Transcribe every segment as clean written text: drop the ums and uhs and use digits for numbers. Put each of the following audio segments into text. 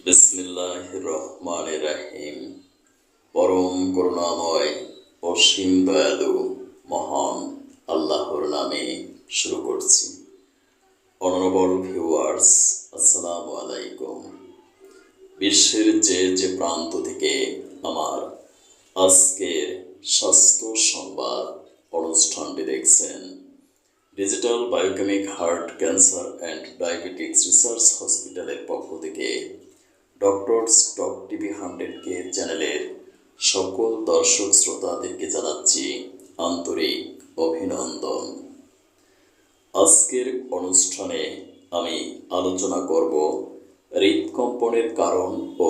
বিসমিল্লাহির রহমানির রহিম। পরম করুণাময় অসীম দয়ালু মহান আল্লাহর নামে শুরু করছি। অনারেবল ভিউয়ার্স, আসসালামু আলাইকুম। বিশ্বের যে প্রান্ত থেকে আমার আজকের স্বাস্থ্য সংবাদ অনুষ্ঠানটি দেখছেন, digital biochemic heart cancer and diabetics research হসপিটালের পক্ষ থেকে ডক্টরস টক টিভি 100K চ্যানেলের সকল দর্শক শ্রোতাদেরকে জানাচ্ছি আন্তরিক অভিনন্দন। আজকের অনুষ্ঠানে আমি আলোচনা করব হৃদকম্পনের কারণ ও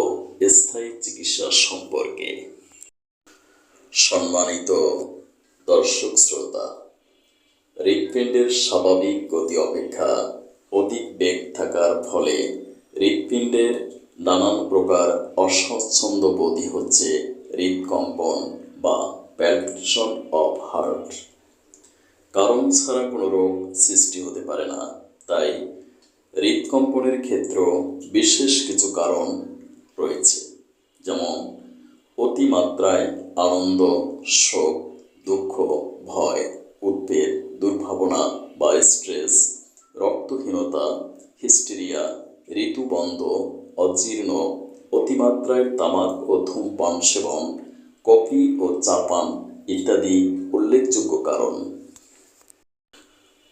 স্থায়ী চিকিৎসা সম্পর্কে। সম্মানিত দর্শক শ্রোতা, হৃৎপিণ্ডের স্বাভাবিক গতি অপেক্ষা অধিক বেগ থাকার ফলে হৃৎপিণ্ডের নানান প্রকার অস্বচ্ছন্দ বোধই হচ্ছে হৃদকম্পন বা প্যালপিটেশন অফ হার্ট। কারণ ছাড়া কোনো রোগ সৃষ্টি হতে পারে না, তাই হৃদকম্পনের ক্ষেত্র বিশেষ কিছু কারণ রয়েছে, যেমন অতিমাত্রায় আনন্দ, শোক, দুঃখ, ভয়, উদ্বেগ, দুর্ভাবনা বা স্ট্রেস, রক্তহীনতা, হিস্টেরিয়া, ঋতুবন্ধ, অজীর্ণ, অতিমাত্রায় তামাক ও ধূমপান সেবন, কফি ও চা পান ইত্যাদি উল্লেখযোগ্য কারণ।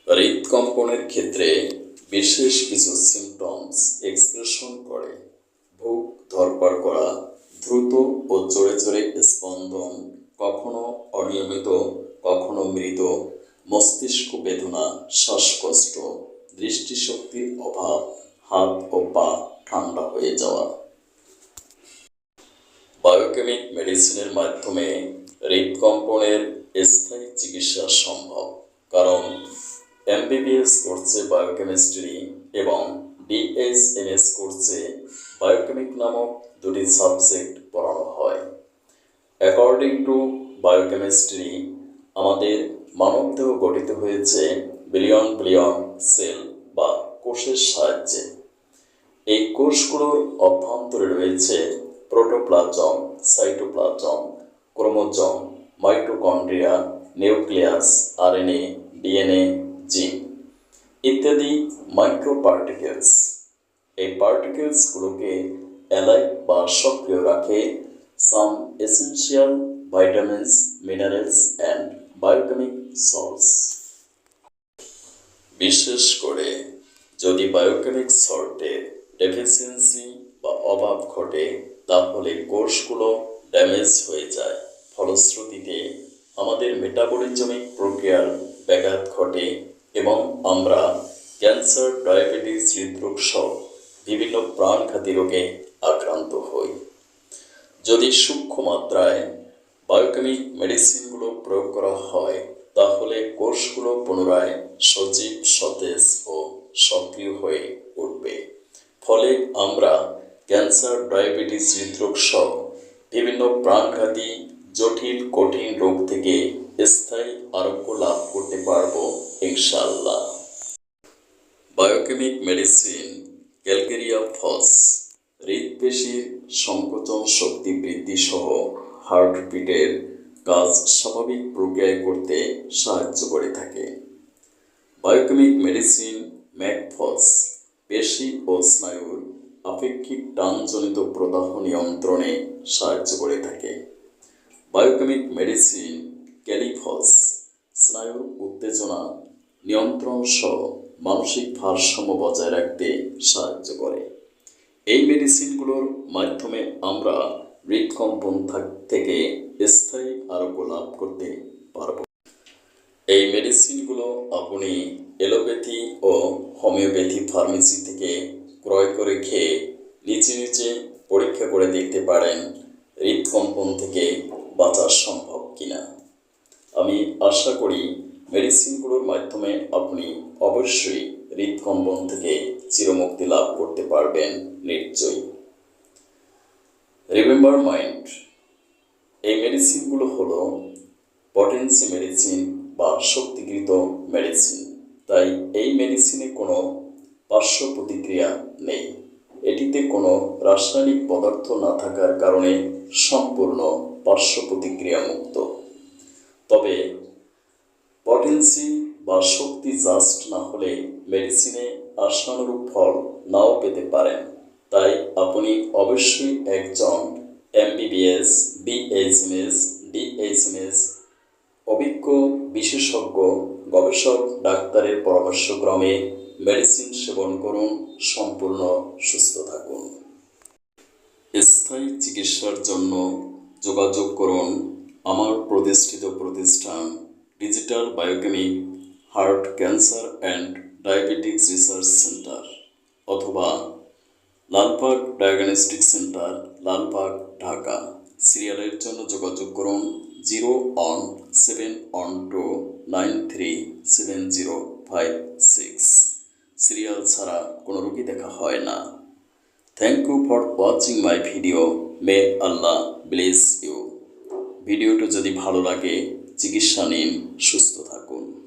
হৃদকম্পনের ক্ষেত্রে বিশেষ কিছু সিমটমস এক্সপ্রেশন করে: বুক ধড়ফড় করা, দ্রুত ও জোরে জোরে স্পন্দন, কখনো অনিয়মিত, কখনো মৃদু, মস্তিষ্ক বেদনা, শ্বাসকষ্ট, দৃষ্টিশক্তির অভাব, হাত ও পা ঠান্ডা হয়ে যাওয়া। বায়োকেমিক মেডিসিনের মাধ্যমে হৃদকম্পনের স্থায়ী চিকিৎসা সম্ভব, কারণ MBBS কোর্সে বায়োকেমিস্ট্রি এবং BSMS কোর্সে বায়োকেমিক নামক দুটি সাবজেক্ট পড়ানো হয়। অ্যাকর্ডিং টু বায়োকেমিস্ট্রি, আমাদের মানবদেহ গঠিত হয়েছে বিলিয়ন বিলিয়ন সেল বা কোষের সাহায্যে। এই কোষগুলোর অভ্যন্তরে রয়েছে protoplasm, cytoplasm, chromosome, mitochondria, nucleus, RNA, DNA, জিন ইত্যাদি মাইক্রোপার্টিকেলস। এই পার্টিকেলসগুলোকে অ্যালাইভ বা সক্রিয় রাখে some essential vitamins, minerals and biochemic salts. বিশেষ করে যদি বায়োকেমিক সল্টের ডেফিসিয়েন্সি বা অভাব ঘটে, তাহলে কোষগুলো ড্যামেজ হয়ে যায়। ফলশ্রুতিতে আমাদের মেটাবলিজমিক প্রক্রিয়ার ব্যাঘাত ঘটে এবং আমরা ক্যান্সার, ডায়াবেটিস, হৃদরোগ সহ বিভিন্ন প্রাণঘাতী রোগে আক্রান্ত হই। যদি সূক্ষ্ম মাত্রায় বায়োকেমিক মেডিসিনগুলো প্রয়োগ করা হয়, তাহলে কোষগুলো পুনরায় সজীব, সতেজ ও সক্রিয় হয়ে উঠবে। ফলে আমরা ক্যান্সার, ডায়াবেটিস, হৃদরোগ সহ বিভিন্ন প্রাণঘাতী জটিল কঠিন রোগ থেকে স্থায়ী আরোগ্য লাভ করতে পারব ইনশাআল্লাহ। বায়োকেমিক মেডিসিন ক্যালকেরিয়া ফস হৃদপেশির সংকোচন শক্তি বৃদ্ধি সহ হার্টবিটের কাজ স্বাভাবিক প্রক্রিয়ায় করতে সাহায্য করে থাকে। বায়োকেমিক মেডিসিন ম্যাকফস পেশি ও স্নায়ুর আপেক্ষিক টানজনিত প্রদাহ নিয়ন্ত্রণে সাহায্য করে থাকে। বায়োকেমিক মেডিসিন ক্যালিফস স্নায়ুর উত্তেজনা নিয়ন্ত্রণ সহ মানসিক ভারসাম্য বজায় রাখতে সাহায্য করে। এই মেডিসিনগুলোর মাধ্যমে আমরা হৃদকম্পন থেকে স্থায়ী আরোগ্য লাভ করতে পারব। এই মেডিসিনগুলো আপনি এলোপ্যাথি ও হোমিওপ্যাথি ফার্মেসি থেকে ক্রয় করে খেয়ে নিচে পরীক্ষা করে দেখতে পারেন হৃদকম্পন থেকে বাঁচা সম্ভব কিনা। আমি আশা করি মেডিসিনগুলোর মাধ্যমে আপনি অবশ্যই হৃদকম্পন থেকে চিরমুক্তি লাভ করতে পারবেন নিশ্চয়ই। রিমেম্বার মাইন্ড, এই মেডিসিনগুলো হলো পটেন্সি মেডিসিন বা শক্তিকৃত মেডিসিন, তাই এই মেডিসিনে কোনো পার্শ্ব প্রতিক্রিয়া নেই। এটিতে কোনো রাসায়নিক পদার্থ না থাকার কারণে সম্পূর্ণ পার্শ্ব প্রতিক্রিয়া মুক্ত। তবে পটেন্সি বা শক্তি জাস্ট না হলে মেডিসিনে আশানুরূপ ফল নাও পেতে পারেন। তাই আপনি অবশ্যই একজন MBBS, BHMS, DHMS অভিজ্ঞ বিশেষজ্ঞ গবেষক ডাক্তারের পরামর্শক্রমে মেডিসিন সেবন করুন, সম্পূর্ণ সুস্থ থাকুন। স্থায়ী চিকিৎসার জন্য যোগাযোগ করুন আমার প্রতিষ্ঠিত প্রতিষ্ঠান digital biochemic heart cancer and diabetics research centre অথবা লালবাগ ডায়াগনস্টিক সেন্টার, লালবাগ, ঢাকা। সিরিয়ালের জন্য যোগাযোগ করুন 01712937056। সিরিয়াল ছাড়া কোনো রোগী দেখা হয় না। Thank you for watching my video. May Allah bless you. ভিডিওটি যদি ভালো লাগে চিকিৎসা নিন, সুস্থ থাকুন।